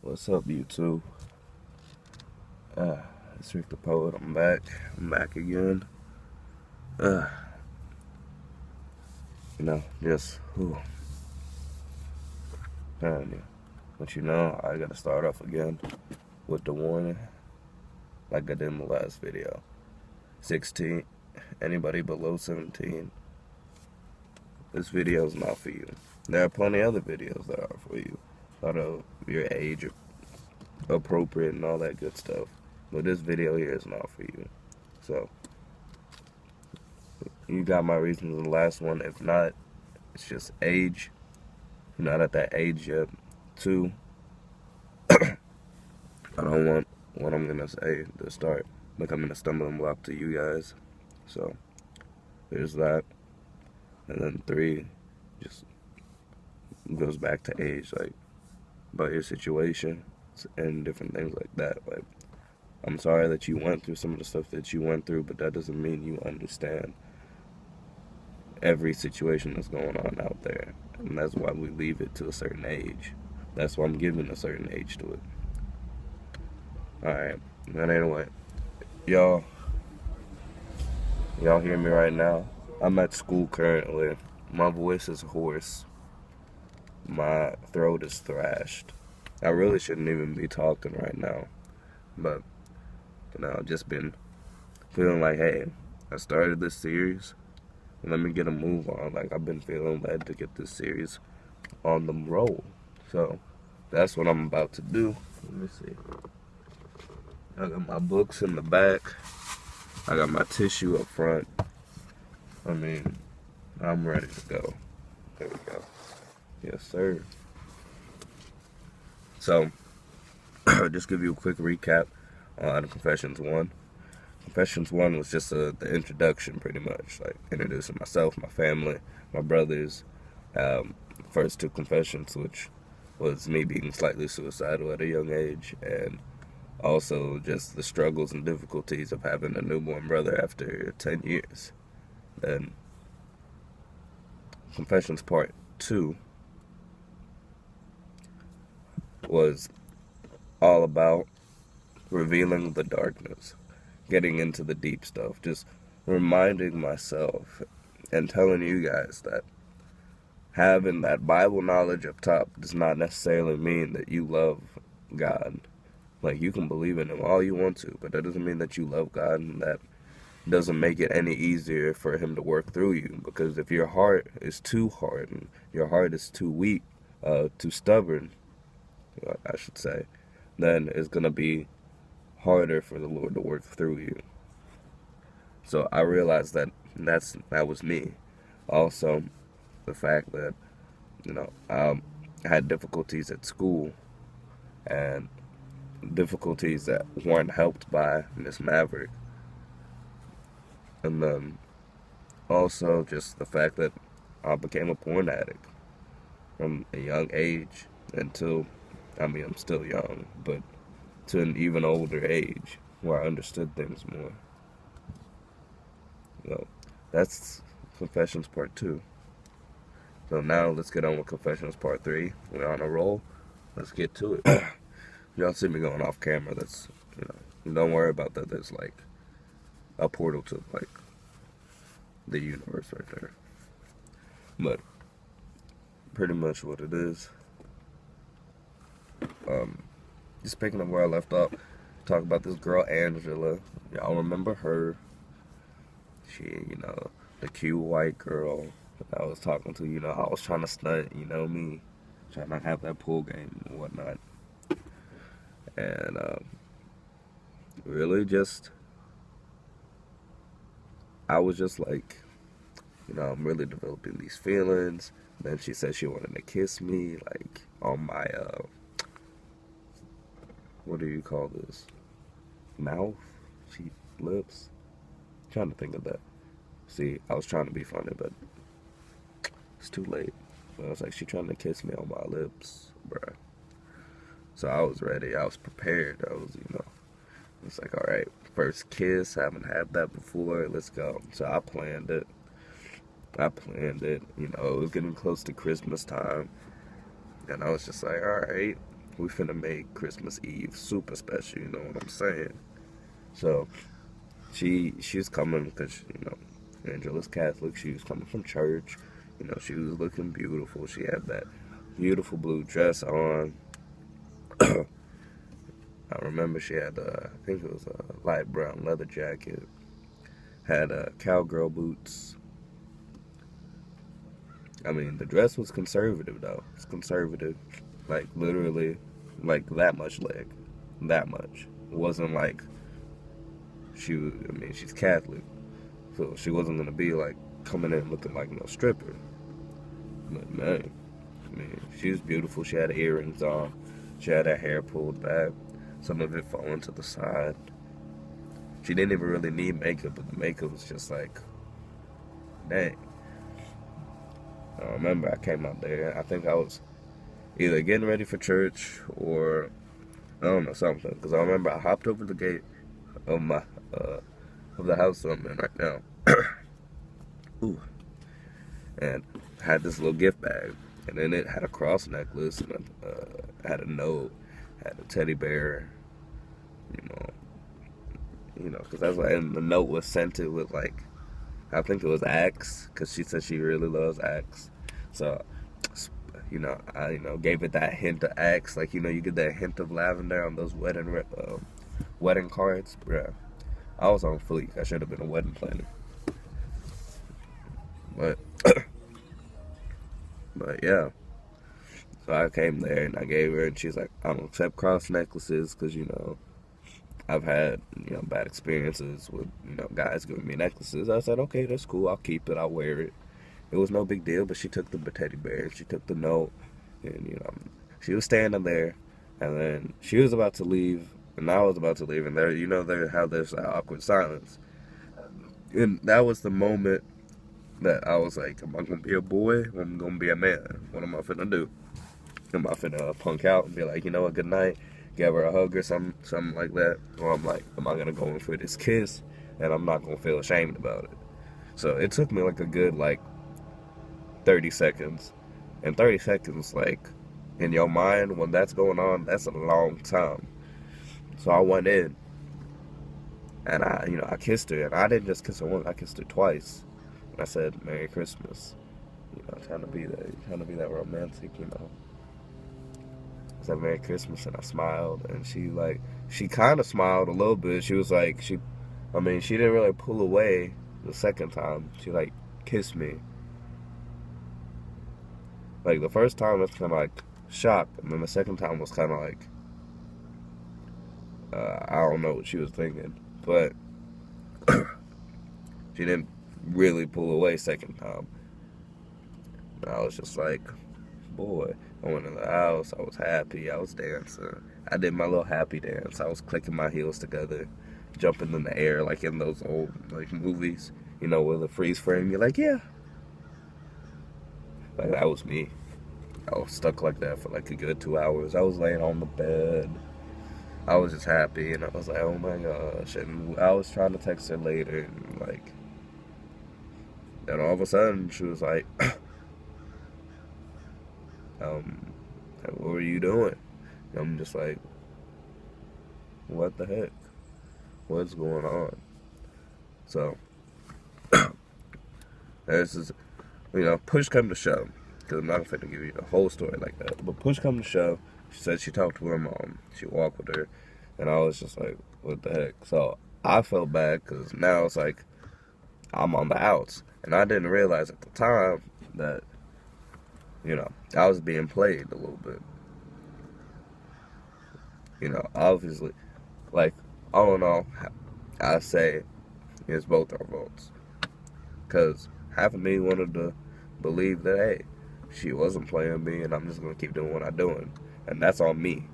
What's up, YouTube? It's Rick the Poet. I'm back. I'm back again. Uh, just, man, yeah. But I gotta start off again with the warning, like I did in the last video. 16, anybody below 17, this video is not for you. There are plenty of other videos that are for you, out of your age appropriate and all that good stuff. But this video here is not for you. So, you got my reasons in the last one. If not, it's just age. You're not at that age yet. 2, I don't want what I'm gonna say to start becoming a stumbling block to you guys. So, there's that. And then 3, just goes back to age, like, about your situation and different things like that. Like, I'm sorry that you went through some of the stuff that you went through, but that doesn't mean you understand every situation that's going on out there. And that's why we leave it to a certain age. That's why I'm giving a certain age to it. Alright, but anyway, y'all hear me right now? I'm at school currently. My voice is hoarse. My throat is thrashed. I really shouldn't even be talking right now. But, I've just been feeling like, hey, I started this series. Let me get a move on. Like, I've been feeling led to get this series on the roll. So, that's what I'm about to do. Let me see. I got my books in the back. I got my tissue up front. I mean, I'm ready to go. There we go. Yes, sir. So, just give you a quick recap on Confessions 1. Confessions 1 was just the introduction, pretty much, like introducing myself, my family, my brothers. First 2 confessions, which was me being slightly suicidal at a young age, and also just the struggles and difficulties of having a newborn brother after 10 years. Then Confessions Part 2 was all about revealing the darkness, getting into the deep stuff, just reminding myself and telling you guys that having that Bible knowledge up top does not necessarily mean that you love God. Like, you can believe in Him all you want to, but that doesn't mean that you love God, and that doesn't make it any easier for Him to work through you. Because if your heart is too hard and your heart is too weak, too stubborn, I should say, then it's going to be harder for the Lord to work through you. So I realized that that was me. Also, the fact that, I had difficulties at school, and difficulties that weren't helped by Miss Maverick. And then also just the fact that I became a porn addict from a young age until, I'm still young, but to an even older age where I understood things more. That's Confessions Part 2. So now let's get on with Confessions Part 3. We're on a roll. Let's get to it. Y'all see me going off camera. That's, don't worry about that. There's like a portal to like the universe right there. But pretty much what it is. Just picking up where I left off. Talk about this girl Angela. Y'all remember her? She, the cute white girl that I was talking to. I was trying to stunt. Me, trying to have that pool game and whatnot. And really just, I was just like, I'm really developing these feelings. Then she said she wanted to kiss me, like, on my, what do you call this? Mouth? Cheek, lips? I'm trying to think of that. See, I was trying to be funny, but it's too late. But I was like, she trying to kiss me on my lips, bruh. So I was ready. I was prepared. I was, it's like, all right, first kiss. Haven't had that before. Let's go. So I planned it. It was getting close to Christmas time. And I was just like, all right, We finna make Christmas Eve super special, you know what I'm saying? So she's coming because, you know, Angela's Catholic. She was coming from church. You know, she was looking beautiful. She had that beautiful blue dress on. I remember she had, I think it was a light brown leather jacket. Had cowgirl boots. I mean, the dress was conservative, though. It's conservative. Like, literally, like, that much leg. That much. It wasn't like she was, I mean, she's Catholic. So she wasn't going to be, like, coming in looking like no stripper. But, man, I mean, she was beautiful. She had earrings on. She had her hair pulled back. Some of it falling to the side. She didn't even really need makeup, but the makeup was just like, dang. I remember I came out there. I think I was either getting ready for church or I don't know, something. Because I remember I hopped over the gate of my of the house I'm in right now. Ooh. And had this little gift bag, and in it had a cross necklace, and had a note, had a teddy bear, because that's what, and the note was scented with like, I think it was Axe, because she said she really loves Axe. So, I gave it that hint of Axe, like, you get that hint of lavender on those wedding cards, bruh. I was on fleek. I should have been a wedding planner. But, but yeah. So I came there and I gave her, and she's like, I don't accept cross necklaces because, I've had, bad experiences with, guys giving me necklaces. I said, okay, that's cool. I'll keep it. I'll wear it. It was no big deal, but she took the teddy bear. She took the note, and, she was standing there, and then she was about to leave, and I was about to leave, and there how there's that awkward silence. And that was the moment that I was like, am I going to be a boy or am I going to be a man? What am I finna do? Am I finna punk out and be like, you know what, good night, give her a hug or something like that? Or I'm like, am I going to go in for this kiss and I'm not going to feel ashamed about it? So it took me like a good, 30 seconds. And 30 seconds, in your mind, when that's going on, that's a long time. So I went in and I kissed her. And I didn't just kiss her once, I kissed her twice. And I said, Merry Christmas. Trying to be that romantic, I said Merry Christmas, and I smiled, and she kind of smiled a little bit. She was like, she didn't really pull away the second time. She kissed me. The first time was kind of shocked, and then the second time was kind of I don't know what she was thinking, but she didn't really pull away second time. And I was just like, boy. I went in the house, I was happy, I was dancing. I did my little happy dance. I was clicking my heels together, jumping in the air like in those old movies, with the freeze frame. You're like, yeah. That was me. I was stuck like that for a good 2 hours. I was laying on the bed. I was just happy, and I was like, oh my gosh. And I was trying to text her later, and then all of a sudden she was like, what were you doing? And I'm just like, what the heck? What's going on? So, this is, push come to shove. Because I'm not going to give you the whole story like that. But push come to shove, she said she talked to her mom. She walked with her. And I was just like, what the heck? So, I felt bad because now it's like, I'm on the outs. And I didn't realize at the time that, I was being played a little bit. Obviously, all in all, I say it's both our votes. Because half of me wanted to believe that, hey, she wasn't playing me and I'm just going to keep doing what I'm doing. And that's on me.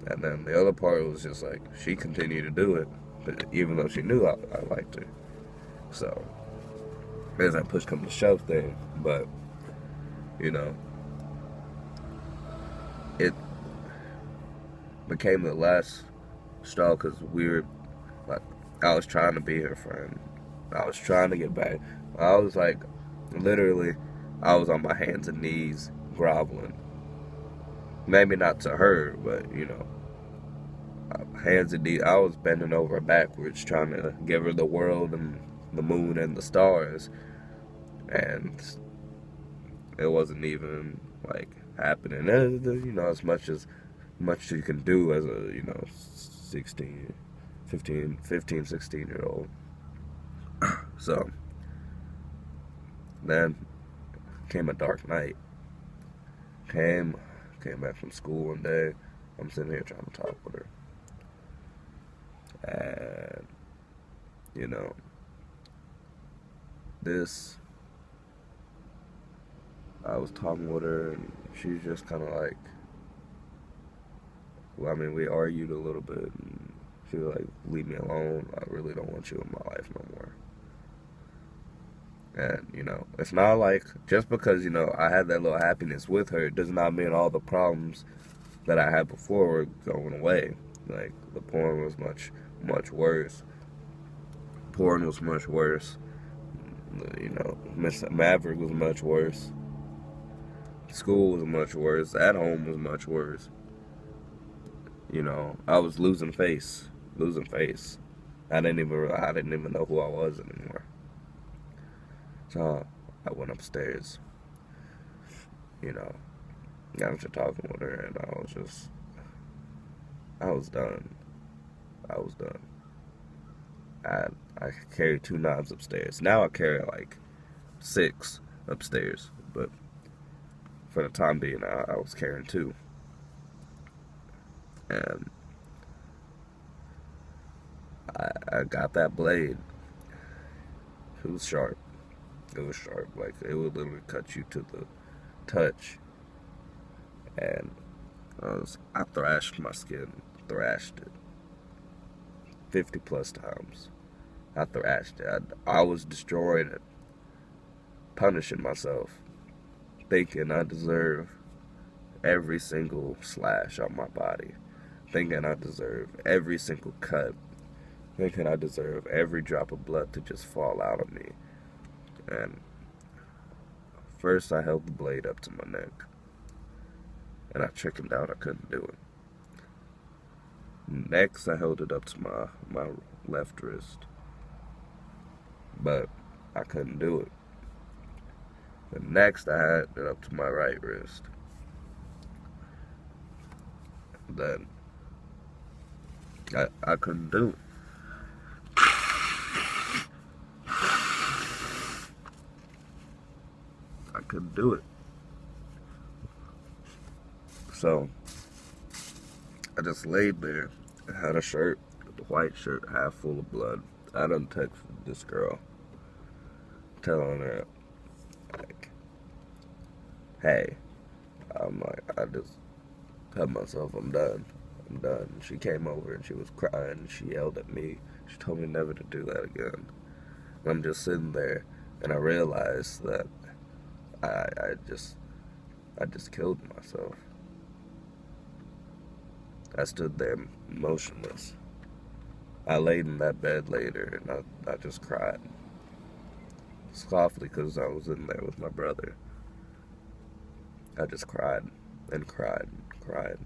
And then the other part was just she continued to do it, but even though she knew I liked her. So, there's that push come to shove thing. But, it became the last straw because I was trying to be her friend. I was trying to get back. I was literally, I was on my hands and knees groveling. Maybe not to her, but, you know, hands and knees. I was bending over backwards trying to give her the world and the moon and the stars, and it wasn't even like happening. You know, as much you can do as a, you know, 16, 15, 16 year old. So then came a dark night. Came back from school one day. I'm sitting here trying to talk with her, and you know, this I was talking with her, and she's just kind of like, well, I mean, we argued a little bit, and she was like, leave me alone. I really don't want you in my life no more. And, you know, it's not like, just because, you know, I had that little happiness with her, it does not mean all the problems that I had before were going away. Like, the porn was much worse. Porn was much worse. You know, Miss Maverick was much worse. School was much worse. At home was much worse. You know, I was losing face. I didn't even know who I was anymore. So I went upstairs, you know, got to talking with her, and I was done. I was done. I carried 2 knives upstairs. Now I carry like 6 upstairs, but for the time being, I was carrying 2. And I got that blade. It was sharp. It was sharp. Like, it would literally cut you to the touch. And I thrashed my skin. Thrashed it. 50 plus times. I thrashed it. I was destroying it. Punishing myself. Thinking I deserve every single slash on my body. Thinking I deserve every single cut. Thinking I deserve every drop of blood to just fall out of me. And first I held the blade up to my neck. And I chickened out. I couldn't do it. Next I held it up to my left wrist. But I couldn't do it. The next I had it up to my right wrist. Then I couldn't do it. I couldn't do it. So I just laid there. I had a shirt, the white shirt, half full of blood. I done texted this girl, telling her, like, hey, I'm like, I just tell myself I'm done. I'm done. She came over and she was crying. She yelled at me. She told me never to do that again. And I'm just sitting there, and I realized that I just killed myself. I stood there motionless. I laid in that bed later, and I just cried. Softly, because I was in there with my brother. I just cried and cried and cried.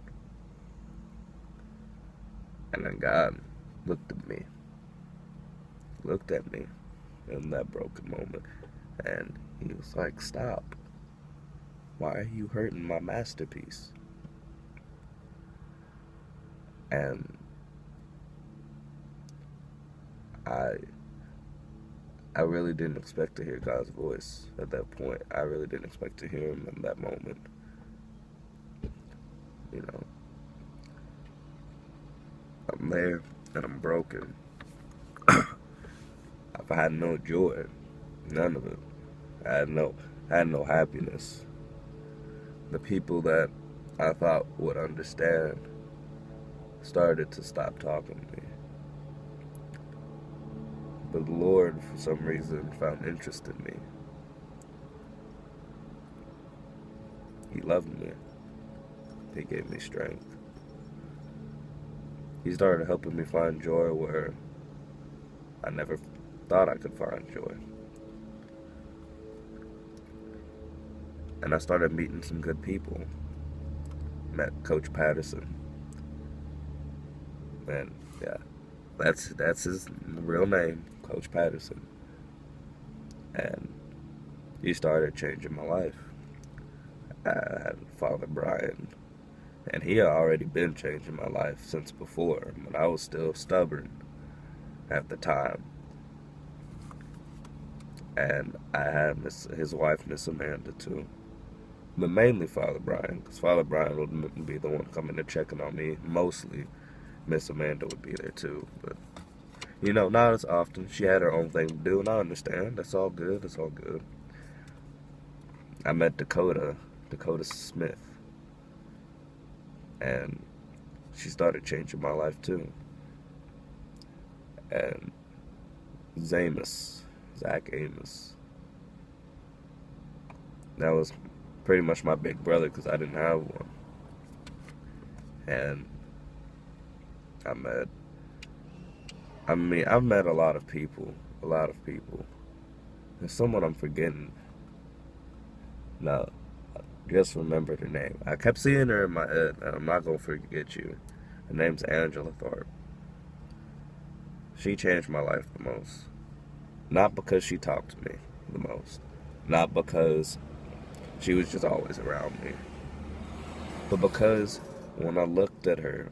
And then God looked at me in that broken moment, and he was like, stop. Why are you hurting my masterpiece? And I really didn't expect to hear God's voice at that point. I really didn't expect to hear him in that moment. You know, I'm there and I'm broken. I had no joy, none of it. I had no happiness. The people that I thought would understand started to stop talking to me. But the Lord, for some reason, found interest in me. He loved me. He gave me strength. He started helping me find joy where I never thought I could find joy. And I started meeting some good people. met Coach Patterson. And yeah, that's his real name, Coach Patterson. And he started changing my life. I had Father Brian, and he had already been changing my life since before, but I was still stubborn at the time. And I had his wife, Miss Amanda, too. But mainly Father Brian, because Father Brian would be the one coming to checking on me. Mostly Miss Amanda would be there too, but not as often. She had her own thing to do, and I understand. That's all good. That's all good. I met Dakota Smith, and she started changing my life too. And Zach Amos. That was pretty much my big brother because I didn't have one. And I've met a lot of people. There's someone I'm forgetting. No, just remember her name. I kept seeing her in my head, and I'm not gonna forget you. Her name's Angela Thorpe. She changed my life the most. Not because she talked to me the most. Not because she was just always around me. But because when I looked at her,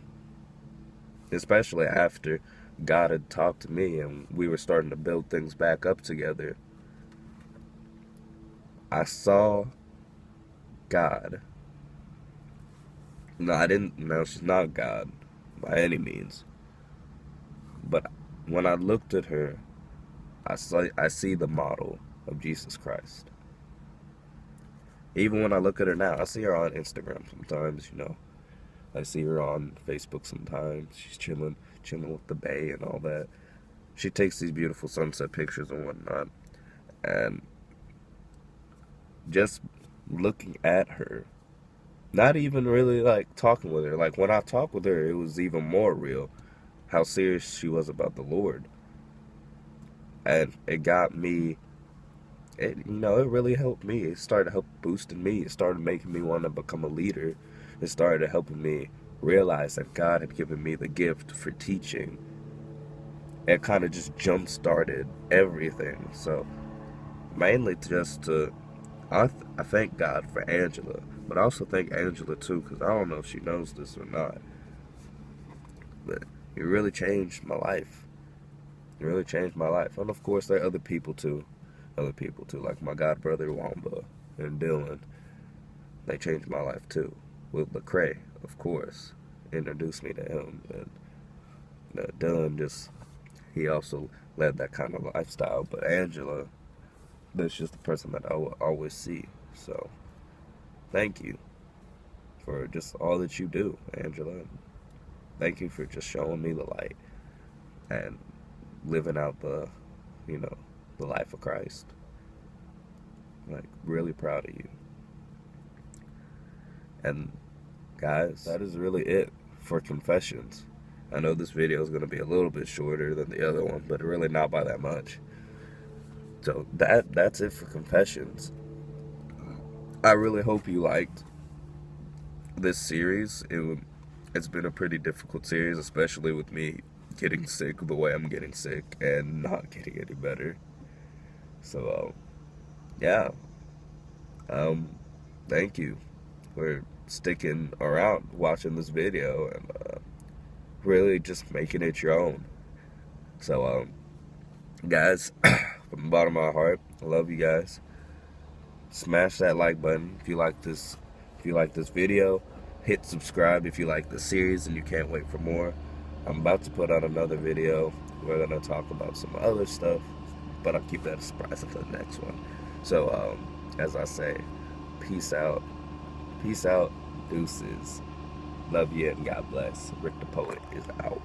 especially after God had talked to me and we were starting to build things back up together, I saw God. No, she's not God by any means. But when I looked at her, I see the model of Jesus Christ. Even when I look at her now, I see her on Instagram sometimes, I see her on Facebook sometimes. She's chilling with the bay and all that. She takes these beautiful sunset pictures and whatnot. And just looking at her, not even really like talking with her. Like when I talked with her, it was even more real how serious she was about the Lord. And it got me, it really helped me. It started help boosting me. It started making me want to become a leader. It started helping me realize that God had given me the gift for teaching. It kind of just jump-started everything. So mainly I thank God for Angela, but I also thank Angela too, because I don't know if she knows this or not, but it really changed my life. It really changed my life. And of course, there are other people too, like my god brother Wamba and Dylan. They changed my life too. With Lecrae, of course, introduced me to him, and Dylan he also led that kind of lifestyle. But Angela, that's just the person that I will always see. So, thank you for just all that you do, Angela. Thank you for just showing me the light and living out the life of Christ. Like, really proud of you. And guys, that is really it for confessions. I know this video is going to be a little bit shorter than the other one, but really not by that much. So that's it for confessions. I really hope you liked this series. It's been a pretty difficult series, especially with me getting sick the way I'm getting sick and not getting any better. So, yeah. Thank you for sticking around watching this video and really just making it your own. So, guys, from the bottom of my heart, I love you guys. Smash that like button if you like this video. Hit subscribe if you like the series and you can't wait for more. I'm about to put out another video. We're gonna talk about some other stuff, but I'll keep that a surprise until the next one. So, as I say, peace out, deuces. Love you and God bless. Rick the Poet is out.